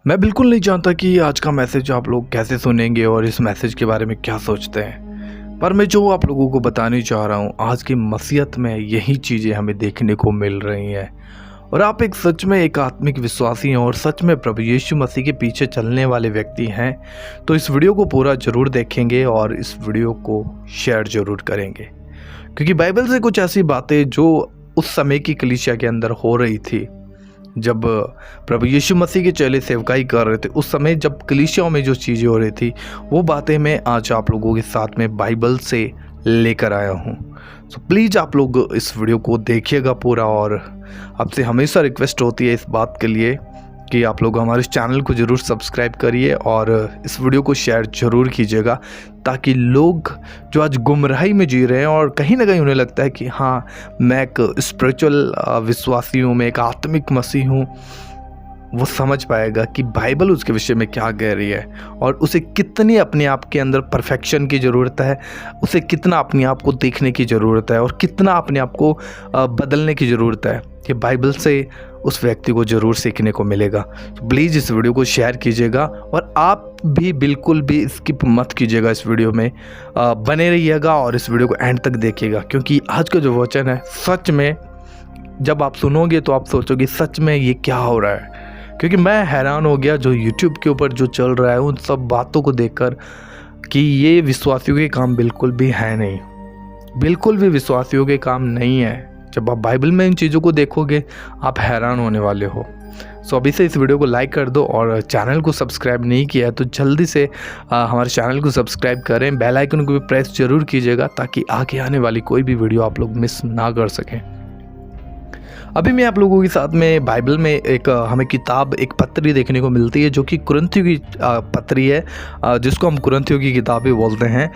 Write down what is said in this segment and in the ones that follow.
मैं बिल्कुल नहीं जानता कि आज का मैसेज आप लोग कैसे सुनेंगे और इस मैसेज के बारे में क्या सोचते हैं, पर मैं जो आप लोगों को बताने चाह रहा हूँ, आज की मसीहत में यही चीज़ें हमें देखने को मिल रही हैं। और आप एक सच में एक आत्मिक विश्वासी हैं और सच में प्रभु यीशु मसीह के पीछे चलने वाले व्यक्ति हैं, तो इस वीडियो को पूरा ज़रूर देखेंगे और इस वीडियो को शेयर ज़रूर करेंगे, क्योंकि बाइबल से कुछ ऐसी बातें जो उस समय की कलीसिया के अंदर हो रही थी, जब प्रभु यीशु मसीह के चेले सेवकाई कर रहे थे, उस समय जब कलीसियाओं में जो चीज़ें हो रही थी, वो बातें मैं आज आप लोगों के साथ में बाइबल से लेकर आया हूँ। सो प्लीज़ आप लोग इस वीडियो को देखिएगा पूरा, और आपसे हमेशा रिक्वेस्ट होती है इस बात के लिए कि आप लोग हमारे चैनल को ज़रूर सब्सक्राइब करिए और इस वीडियो को शेयर ज़रूर कीजिएगा, ताकि लोग जो आज गुमराही में जी रहे हैं और कहीं ना कहीं उन्हें लगता है कि हाँ, मैं एक स्पिरिचुअल विश्वासी हूँ, मैं एक आत्मिक मसीह हूँ, वो समझ पाएगा कि बाइबल उसके विषय में क्या कह रही है और उसे कितनी अपने आप के अंदर परफेक्शन की ज़रूरत है, उसे कितना अपने आप को देखने की ज़रूरत है और कितना अपने आप को बदलने की ज़रूरत है। ये बाइबल से उस व्यक्ति को ज़रूर सीखने को मिलेगा। तो प्लीज़ इस वीडियो को शेयर कीजिएगा और आप भी बिल्कुल भी स्किप मत कीजिएगा, इस वीडियो में बने रहिएगा और इस वीडियो को एंड तक देखिएगा, क्योंकि आज का जो वचन है सच में जब आप सुनोगे तो आप सोचोगे सच में ये क्या हो रहा है। क्योंकि मैं हैरान हो गया जो यूट्यूब के ऊपर जो चल रहा है उन सब बातों को देखकर कि ये विश्वासियों के काम बिल्कुल भी है नहीं, बिल्कुल भी विश्वासियों के काम नहीं है। जब आप बाइबल में इन चीज़ों को देखोगे आप हैरान होने वाले हो। सो अभी से इस वीडियो को लाइक कर दो और चैनल को सब्सक्राइब नहीं किया है तो जल्दी से हमारे चैनल को सब्सक्राइब करें, बेल आइकन को भी प्रेस जरूर कीजिएगा, ताकि आगे आने वाली कोई भी वीडियो आप लोग मिस ना कर सकें। अभी मैं आप लोगों के साथ में बाइबल में एक हमें किताब, एक पत्री देखने को मिलती है जो कि कुरिन्थियों की पत्री है, जिसको हम कुरिन्थियों की किताब भी बोलते हैं।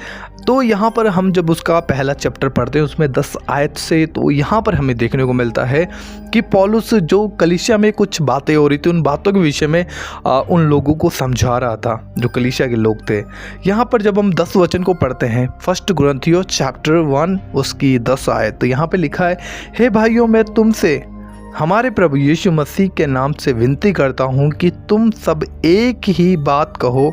तो यहाँ पर हम जब उसका पहला चैप्टर पढ़ते हैं उसमें 10 आयत से, तो यहाँ पर हमें देखने को मिलता है कि पौलुस जो कलीसिया में कुछ बातें हो रही थी उन बातों के विषय में उन लोगों को समझा रहा था जो कलीसिया के लोग थे। यहाँ पर जब हम 10 वचन को पढ़ते हैं, 1 कुरिन्थियों चैप्टर 1 उसकी 10 आयत, तो यहाँ पर लिखा है, हे भाइयों, मैं तुमसे हमारे प्रभु यीशु मसीह के नाम से विनती करता हूँ कि तुम सब एक ही बात कहो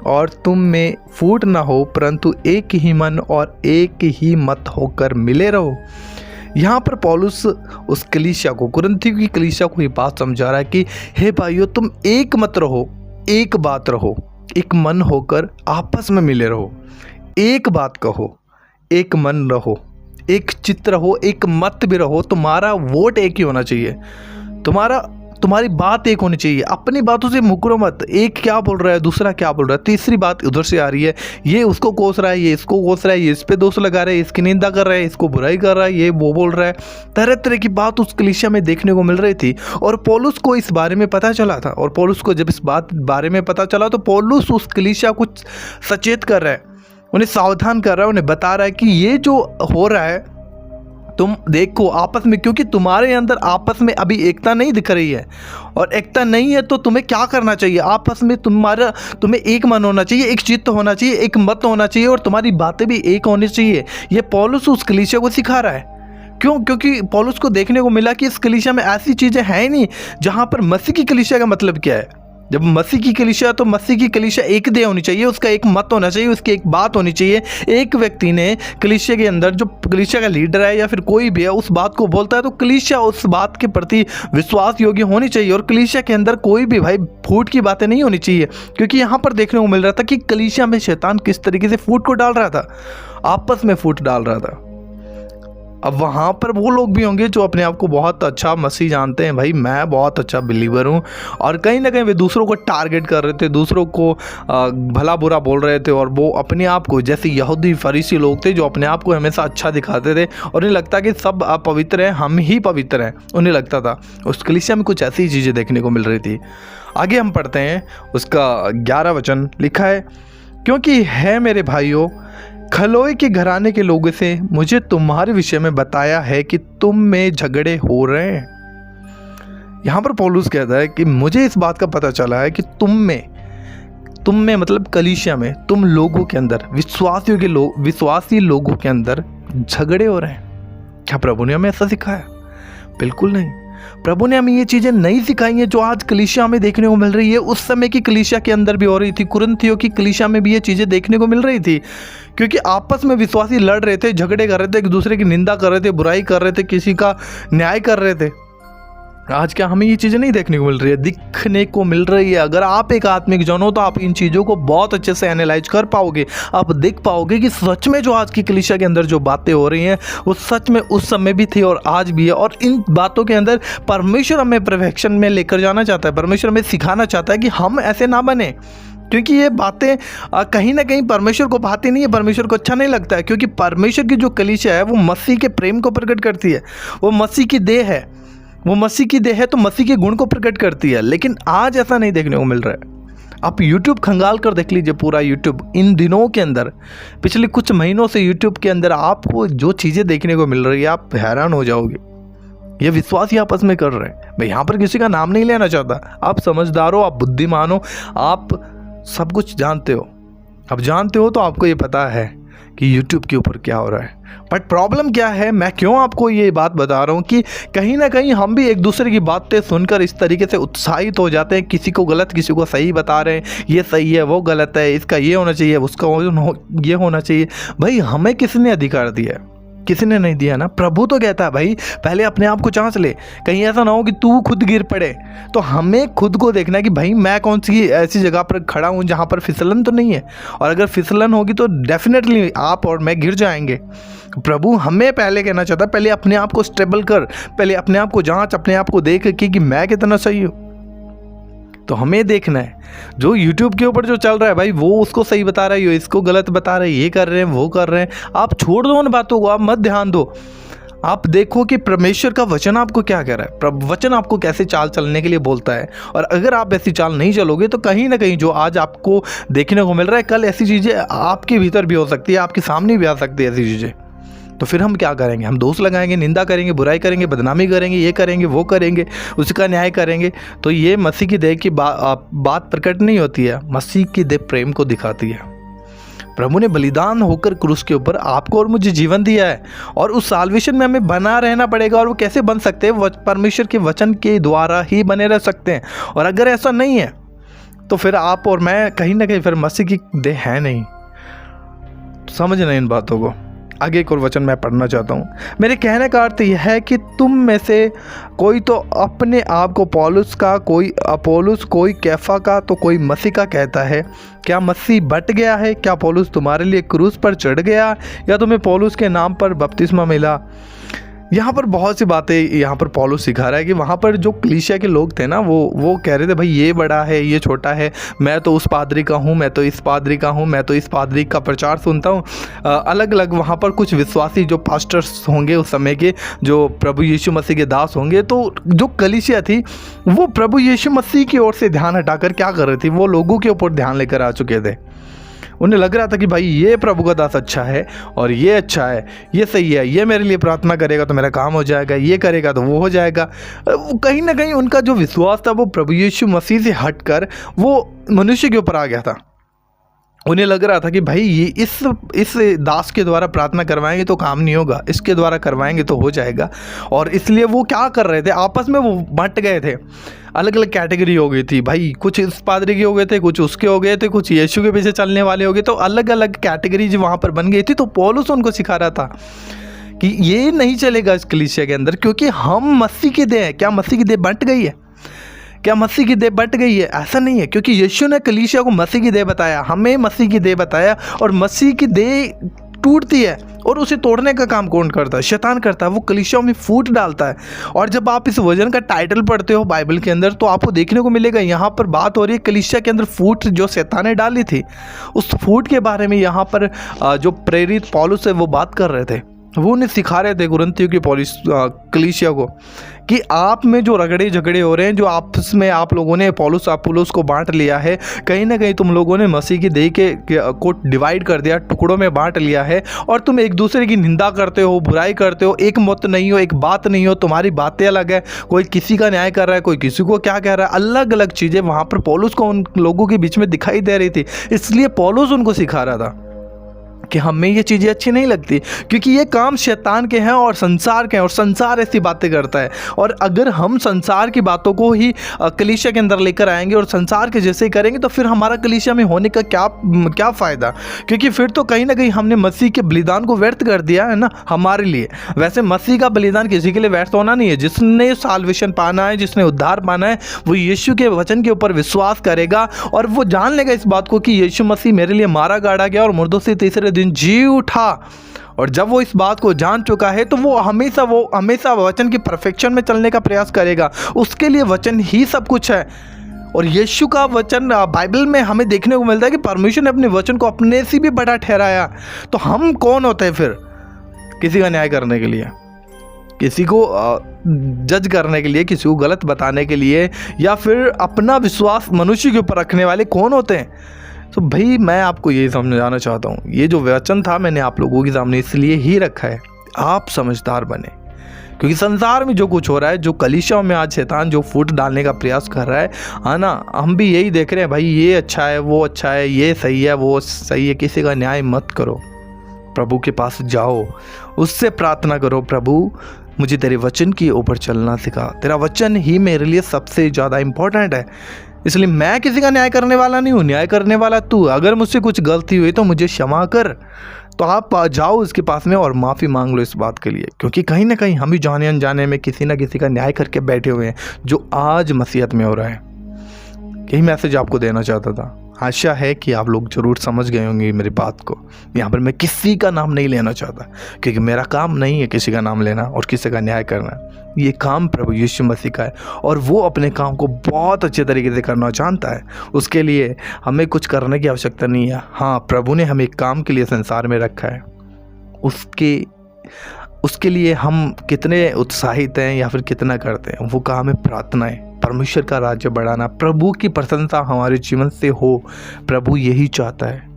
और तुम में फूट न हो, परंतु एक ही मन और एक ही मत होकर मिले रहो। यहाँ पर पौलुस उस कलीसिया को, कुरिन्थियों की कलीसिया को ये बात समझा रहा है कि हे भाइयों, तुम एक मत रहो, एक बात रहो, एक मन होकर आपस में मिले रहो, एक बात कहो, एक मन रहो, एक चित्त रहो, एक मत भी रहो, तुम्हारा वोट एक ही होना चाहिए, तुम्हारी बात एक होनी चाहिए, अपनी बातों से मुकरो मत। एक क्या बोल रहा है, दूसरा क्या बोल रहा है, तीसरी बात उधर से आ रही है, ये उसको कोस रहा है, ये इसको कोस रहा है, ये इस पे दोष लगा रहा है, इसकी निंदा कर रहा है, इसको बुराई कर रहा है, ये वो बोल रहा है। तरह तरह की बात उस कलीसिया में देखने को मिल रही थी और पौलुस को इस बारे में पता चला था। और पौलुस को जब इस बात बारे में पता चला तो पौलुस उस कलीसिया को सचेत कर रहा है, उन्हें सावधान कर रहा है, उन्हें बता रहा है कि ये जो हो रहा है तुम देखो आपस में, क्योंकि तुम्हारे अंदर आपस में अभी एकता नहीं दिख रही है, और एकता नहीं है तो तुम्हें क्या करना चाहिए, आपस में तुम्हें एक मन होना चाहिए, एक चित्त होना चाहिए, एक मत होना चाहिए और तुम्हारी बातें भी एक होनी चाहिए। ये पौलुस उस कलीसिया को सिखा रहा है। क्यों? क्योंकि पौलुस को देखने को मिला कि इस कलीसिया में ऐसी चीज़ें हैं ही नहीं। जहाँ पर मसीह की कलीसिया का मतलब क्या है, जब मसीह की कलीसिया, तो मसीह की कलीसिया एक देह होनी चाहिए, उसका एक मत होना चाहिए, उसकी एक बात होनी चाहिए। एक व्यक्ति ने कलीसिया के अंदर, जो कलीसिया का लीडर है या फिर कोई भी है, उस बात को बोलता है तो कलीसिया उस बात के प्रति विश्वास योग्य होनी चाहिए। और कलीसिया के अंदर कोई भी भाई फूट की बातें नहीं होनी चाहिए, क्योंकि यहाँ पर देखने को मिल रहा था कि कलीसिया में शैतान किस तरीके से फूट को डाल रहा था, आपस में फूट डाल रहा था। अब वहाँ पर वो लोग भी होंगे जो अपने आप को बहुत अच्छा मसीह जानते हैं, भाई मैं बहुत अच्छा बिलीवर हूँ, और कहीं ना कहीं वे दूसरों को टारगेट कर रहे थे, दूसरों को भला बुरा बोल रहे थे, और वो अपने आप को, जैसे यहूदी फरीसी लोग थे जो अपने आप को हमेशा अच्छा दिखाते थे और उन्हें लगता कि सब अपवित्र हैं, हम ही पवित्र हैं, उन्हें लगता था। उस कलीसिया में कुछ ऐसी चीज़ें देखने को मिल रही थी। आगे हम पढ़ते हैं, उसका 11 वचन लिखा है, क्योंकि है मेरे भाइयों, खलोए के घराने के लोगों से मुझे तुम्हारे विषय में बताया है कि तुम में झगड़े हो रहे हैं। यहाँ पर पौलुस कहता है कि मुझे इस बात का पता चला है कि तुम में मतलब कलीसिया में, तुम लोगों के अंदर, विश्वासी लोगों के अंदर झगड़े हो रहे हैं। क्या प्रभु ने हमें ऐसा सिखाया? बिल्कुल नहीं। प्रभु ने हमें ये चीज़ें नहीं सिखाई हैं जो आज कलीसिया में देखने को मिल रही है। उस समय की कलीसिया के अंदर भी हो रही थी, कुरिन्थियों की कलीसिया में भी ये चीज़ें देखने को मिल रही थी, क्योंकि आपस में विश्वासी लड़ रहे थे, झगड़े कर रहे थे, एक दूसरे की निंदा कर रहे थे, बुराई कर रहे थे, किसी का न्याय कर रहे थे। आज क्या हमें ये चीज़ें नहीं देखने को मिल रही है? दिखने को मिल रही है। अगर आप एक आत्मिक जन हो तो आप इन चीज़ों को बहुत अच्छे से एनालाइज कर पाओगे। आप देख पाओगे कि सच में जो आज की कलीसिया के अंदर जो बातें हो रही हैं वो सच में उस समय भी थी और आज भी है। और इन बातों के अंदर परमेश्वर हमें परफेक्शन में लेकर जाना चाहता है। परमेश्वर हमें सिखाना चाहता है कि हम ऐसे ना बने, क्योंकि ये बातें कहीं ना कहीं परमेश्वर को भाती नहीं है, परमेश्वर को अच्छा नहीं लगता है। क्योंकि परमेश्वर की जो कलीसिया है वो मसीह के प्रेम को प्रकट करती है, वो मसीह की देह है, वो मसीह की देह है तो मसीह के गुण को प्रकट करती है। लेकिन आज ऐसा नहीं देखने को मिल रहा है। आप YouTube खंगाल कर देख लीजिए, पूरा YouTube इन दिनों के अंदर, पिछले कुछ महीनों से YouTube के अंदर आपको जो चीज़ें देखने को मिल रही है आप हैरान हो जाओगे। ये विश्वासी आपस में कर रहे हैं। मैं यहाँ पर किसी का नाम नहीं लेना चाहता। आप समझदार हो, आप बुद्धिमान हो, आप सब कुछ जानते हो। अब जानते हो तो आपको ये पता है कि YouTube के ऊपर क्या हो रहा है। बट प्रॉब्लम क्या है, मैं क्यों आपको ये बात बता रहा हूँ कि कहीं ना कहीं हम भी एक दूसरे की बातें सुनकर इस तरीके से उत्साहित हो जाते हैं, किसी को गलत किसी को सही बता रहे हैं, ये सही है वो गलत है, इसका ये होना चाहिए उसका ये होना चाहिए। भाई हमें किसने अधिकार दिया है? किसी ने नहीं दिया ना। प्रभु तो कहता है भाई पहले अपने आप को जांच ले, कहीं ऐसा ना हो कि तू खुद गिर पड़े। तो हमें खुद को देखना है कि भाई मैं कौन सी ऐसी जगह पर खड़ा हूँ जहाँ पर फिसलन तो नहीं है, और अगर फिसलन होगी तो डेफिनेटली आप और मैं गिर जाएंगे। प्रभु हमें पहले कहना चाहता है पहले अपने आप को स्टेबल कर, पहले अपने आप को जांच, अपने आप को देख कि मैं कितना सही हूँ। तो हमें देखना है जो YouTube के ऊपर जो चल रहा है भाई वो उसको सही बता रहा है, इसको गलत बता रहा है, ये कर रहे हैं वो कर रहे हैं, आप छोड़ दो उन बातों को, आप मत ध्यान दो। आप देखो कि परमेश्वर का वचन आपको क्या कह रहा है, वचन आपको कैसे चाल चलने के लिए बोलता है। और अगर आप ऐसी चाल नहीं चलोगे तो कहीं ना कहीं जो आज आपको देखने को मिल रहा है कल ऐसी चीज़ें आपके भीतर भी हो सकती है, आपके सामने भी आ सकती है ऐसी चीज़ें। तो फिर हम क्या करेंगे? हम दोष लगाएंगे, निंदा करेंगे, बुराई करेंगे, बदनामी करेंगे, ये करेंगे वो करेंगे, उसका न्याय करेंगे। तो ये मसीह की देह की बात प्रकट नहीं होती है। मसीह की देह प्रेम को दिखाती है। प्रभु ने बलिदान होकर क्रूस के ऊपर आपको और मुझे जीवन दिया है, और उस साल्वेशन में हमें बना रहना पड़ेगा। और वो कैसे बन सकते हैं? परमेश्वर के वचन के द्वारा ही बने रह सकते हैं। और अगर ऐसा नहीं है तो फिर आप और मैं कहीं ना कहीं फिर मसीह की देह है नहीं। समझना इन बातों को। आगे एक और वचन मैं पढ़ना चाहता हूँ। मेरे कहने का अर्थ यह है कि तुम में से कोई तो अपने आप को पौलुस का, कोई अपोलुस, कोई कैफा का, तो कोई मसीह का कहता है। क्या मसीह बट गया है? क्या पौलुस तुम्हारे लिए क्रूस पर चढ़ गया, या तुम्हें पौलुस के नाम पर बपतिस्मा मिला? यहाँ पर बहुत सी बातें यहाँ पर पौलुस सिखा रहा है कि वहाँ पर जो कलीसिया के लोग थे ना वो कह रहे थे भाई ये बड़ा है, ये छोटा है, मैं तो उस पादरी का हूँ, मैं तो इस पादरी का हूँ, मैं तो इस पादरी का प्रचार सुनता हूँ। अलग अलग वहाँ पर कुछ विश्वासी जो पास्टर्स होंगे उस समय के, जो प्रभु यीशु मसीह के दास होंगे, तो जो कलीसिया थी वो प्रभु यीशु मसीह की ओर से ध्यान हटाकर क्या कर रही थी? वो लोगों के ऊपर ध्यान लेकर आ चुके थे। उन्हें लग रहा था कि भाई ये प्रभु का दास अच्छा है और ये अच्छा है, ये सही है, ये मेरे लिए प्रार्थना करेगा तो मेरा काम हो जाएगा, ये करेगा तो वो हो जाएगा। कहीं ना कहीं उनका जो विश्वास था वो प्रभु यीशु मसीह से हटकर वो मनुष्य के ऊपर आ गया था। उन्हें लग रहा था कि भाई ये इस दास के द्वारा प्रार्थना करवाएंगे तो काम नहीं होगा, इसके द्वारा करवाएंगे तो हो जाएगा। और इसलिए वो क्या कर रहे थे, आपस में वो बंट गए थे, अलग अलग कैटेगरी हो गई थी भाई। कुछ इस पादरी के हो गए थे, कुछ उसके हो गए थे, कुछ यीशु के पीछे चलने वाले हो गए, तो अलग अलग कैटेगरीज वहाँ पर बन गई थी। तो पौलुस उनको सिखा रहा था कि ये नहीं चलेगा इस कलीसिया के अंदर, क्योंकि हम मसीह की देह है। क्या मसीह की देह बंट गई है? क्या मसीह की देह बंट गई है? ऐसा नहीं है, क्योंकि यीशु ने कलीसिया को मसीह की देह बताया, हमें मसीह की देह बताया। और मसीह की देह टूटती है और उसे तोड़ने का काम कौन करता है? शैतान करता है। वो कलीसिया में फूट डालता है। और जब आप इस वचन का टाइटल पढ़ते हो बाइबल के अंदर तो आपको देखने को मिलेगा यहाँ पर बात हो रही है कलीसिया के अंदर फूट जो शैतान ने डाली थी, उस फूट के बारे में यहाँ पर जो प्रेरित पौलुस है वो बात कर रहे थे। वो उन्हें सिखा रहे थे कुरिन्थियों की कलीसिया को कि आप में जो रगड़े झगड़े हो रहे हैं, जो आपस में आप लोगों ने पौलुस अपुल्लोस को बांट लिया है, कहीं ना कहीं तुम लोगों ने मसीह की देह को डिवाइड कर दिया, टुकड़ों में बांट लिया है। और तुम एक दूसरे की निंदा करते हो, बुराई करते हो, एक मत नहीं हो, एक बात नहीं हो, तुम्हारी बातें अलग है, कोई किसी का न्याय कर रहा है, कोई किसी को क्या कह रहा है, अलग अलग चीज़ें वहाँ पर पौलुस को उन लोगों के बीच में दिखाई दे रही थी। इसलिए पौलुस उनको सिखा रहा था कि हमें ये चीज़ें अच्छी नहीं लगती, क्योंकि ये काम शैतान के हैं और संसार के हैं, और संसार ऐसी बातें करता है। और अगर हम संसार की बातों को ही कलीसिया के अंदर लेकर आएंगे और संसार के जैसे ही करेंगे तो फिर हमारा कलीसिया में होने का क्या फ़ायदा, क्योंकि फिर तो कहीं ना कहीं हमने मसीह के बलिदान को व्यर्थ कर दिया है ना हमारे लिए। वैसे मसीह का बलिदान किसी के लिए व्यर्थ होना नहीं है। जिसने साल्वेशन पाना है, जिसने उद्धार पाना है, वो यीशु के वचन के ऊपर विश्वास करेगा और वो जान लेगा इस बात को कि यीशु मसीह मेरे लिए मारा गाड़ा गया और मुर्दों से तीसरे दिन जी उठा। और जब वो इस बात को जान चुका है तो वो हमेशा वचन की परफेक्शन में चलने का प्रयास करेगा। उसके लिए वचन ही सब कुछ है। और यीशु का वचन बाइबल में हमें देखने को मिलता है कि परमेश्वर ने अपने वचन को अपने से भी बड़ा ठहराया। तो हम कौन होते हैं फिर किसी का न्याय करने के लिए, किसी को जज करने के लिए, किसी को गलत बताने के लिए, या फिर अपना विश्वास मनुष्य के ऊपर रखने वाले कौन होते हैं? तो भाई मैं आपको यही समझाना चाहता हूँ, ये जो वचन था मैंने आप लोगों के सामने इसलिए ही रखा है, आप समझदार बने। क्योंकि संसार में जो कुछ हो रहा है, जो कलीसियाओं में आज शैतान जो फूट डालने का प्रयास कर रहा है ना, हम भी यही देख रहे हैं। भाई ये अच्छा है, वो अच्छा है, ये सही है, वो सही है। किसी का न्याय मत करो, प्रभु के पास जाओ, उससे प्रार्थना करो, प्रभु मुझे तेरे वचन के ऊपर चलना सिखा। तेरा वचन ही मेरे लिए सबसे ज़्यादा इम्पोर्टेंट है। इसलिए मैं किसी का न्याय करने वाला नहीं हूँ, न्याय करने वाला तू। अगर मुझसे कुछ गलती हुई तो मुझे क्षमा कर। तो आप जाओ उसके पास में और माफ़ी मांग लो इस बात के लिए, क्योंकि कहीं ना कहीं हम भी जाने अनजाने में किसी ना किसी का न्याय करके बैठे हुए हैं, जो आज मसीहत में हो रहा है। यही मैसेज आपको देना चाहता था। आशा है कि आप लोग ज़रूर समझ गए होंगे मेरी बात को। यहाँ पर मैं किसी का नाम नहीं लेना चाहता, क्योंकि मेरा काम नहीं है किसी का नाम लेना और किसी का न्याय करना। ये काम प्रभु यीशु मसीह का है और वो अपने काम को बहुत अच्छे तरीके से करना जानता है। उसके लिए हमें कुछ करने की आवश्यकता नहीं है। हाँ, प्रभु ने हमें एक काम के लिए संसार में रखा है। उसके लिए हम कितने उत्साहित हैं या फिर कितना करते हैं, वो काम है प्रार्थना है, परमेश्वर का राज्य बढ़ाना, प्रभु की प्रशंसा हमारे जीवन से हो। प्रभु यही चाहता है।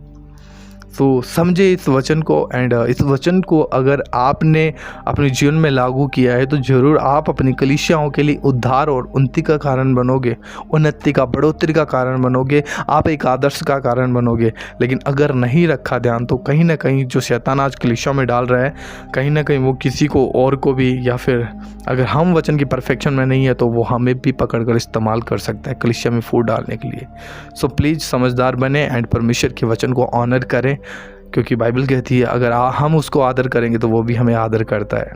तो समझे इस वचन को, एंड इस वचन को अगर आपने अपने जीवन में लागू किया है तो ज़रूर आप अपनी कलीसियाओं के लिए उद्धार और उन्नति का कारण बनोगे, उन्नति का बढ़ोतरी का कारण बनोगे, आप एक आदर्श का कारण बनोगे। लेकिन अगर नहीं रखा ध्यान तो कहीं ना कहीं जो शैतान आज कलीसिया में डाल रहा है, कहीं ना कहीं वो किसी को और को भी, या फिर अगर हम वचन की परफेक्शन में नहीं है तो वो हमें भी पकड़ कर इस्तेमाल कर सकता है कलीसिया में फूट डालने के लिए। सो प्लीज़ समझदार बने एंड परमेश्वर के वचन को ऑनर करें, क्योंकि बाइबल कहती है अगर हम उसको आदर करेंगे तो वो भी हमें आदर करता है।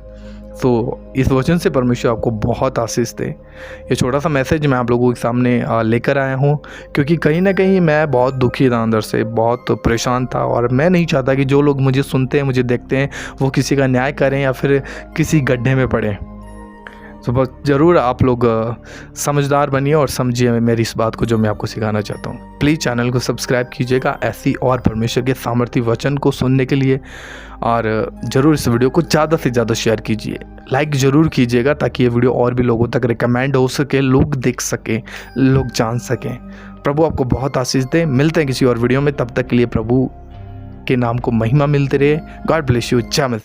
तो इस वचन से परमेश्वर आपको बहुत आशीष दे। ये छोटा सा मैसेज मैं आप लोगों के सामने लेकर आया हूँ, क्योंकि कहीं ना कहीं मैं बहुत दुखी था, अंदर से बहुत परेशान था, और मैं नहीं चाहता कि जो लोग मुझे सुनते हैं, मुझे देखते हैं, वो किसी का न्याय करें या फिर किसी गड्ढे में पड़ें। तो बस ज़रूर आप लोग समझदार बनिए और समझिए मेरी इस बात को जो मैं आपको सिखाना चाहता हूँ। प्लीज़ चैनल को सब्सक्राइब कीजिएगा ऐसी और परमेश्वर के सामर्थी वचन को सुनने के लिए, और ज़रूर इस वीडियो को ज़्यादा से ज़्यादा शेयर कीजिए, लाइक ज़रूर कीजिएगा, ताकि ये वीडियो और भी लोगों तक रिकमेंड हो सके, लोग देख सकें, लोग जान सकें। प्रभु आपको बहुत आशीष दे। मिलते हैं किसी और वीडियो में, तब तक के लिए प्रभु के नाम को महिमा मिलते रहे। God bless you. जय मसीह।